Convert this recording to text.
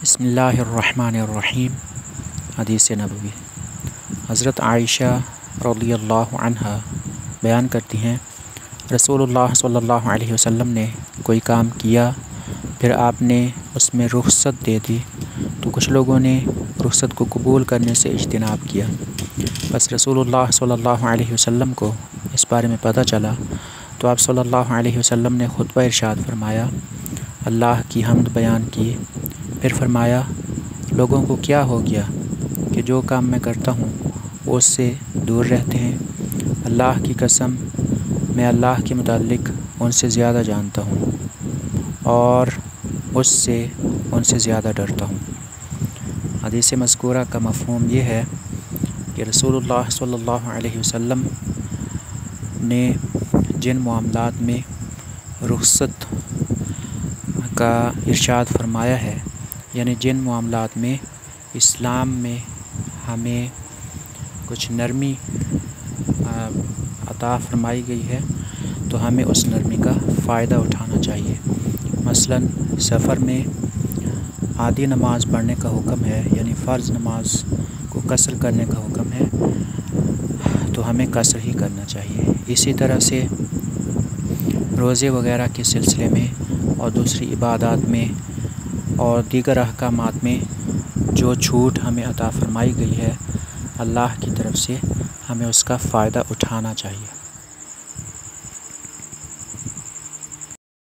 बिस्मिल्लाहिर्रहमानिर्रहीम। हदीस नबवी। हज़रत आयशा रज़ी अल्लाह अन्हा बयान करती हैं, रसूलुल्लाह सल्लल्लाहु अलैहि वसल्लम ने कोई काम किया, फिर आपने उसमें रुख़्सत दे दी तो कुछ लोगों ने रुख़्सत को कबूल करने से इज्तिनाब किया। बस रसूलुल्लाह सल्लल्लाहु अलैहि वसल्लम को इस बारे में पता चला तो आप सल्लल्लाहु अलैहि वसल्लम ने खुतबा इरशाद फरमाया, अल्लाह की हम्द बयान की। फिर फरमाया, लोगों को क्या हो गया कि जो काम मैं करता हूँ वो उससे दूर रहते हैं। अल्लाह की कसम, मैं अल्लाह के मुताल्लिक़ उनसे ज़्यादा जानता हूँ और उससे उनसे ज़्यादा डरता हूँ। हदीस मज़कूरा का मफ़हूम ये है कि रसूलुल्लाह सल्लल्लाहु अलैहि वसल्लम ने जिन मामलात में रुख़्सत का इरशाद फरमाया है, यानी जिन मामलात में इस्लाम में हमें कुछ नरमी अता फरमाई गई है, तो हमें उस नरमी का फ़ायदा उठाना चाहिए। मसलन सफ़र में आधी नमाज पढ़ने का हुक्म है, यानी फ़र्ज़ नमाज को कसर करने का हुक्म है, तो हमें कसर ही करना चाहिए। इसी तरह से रोज़े वग़ैरह के सिलसिले में और दूसरी इबादत में और दीगर अहकामात में जो छूट हमें अता फ़रमाई गई है अल्लाह की तरफ से, हमें उसका फ़ायदा उठाना चाहिए।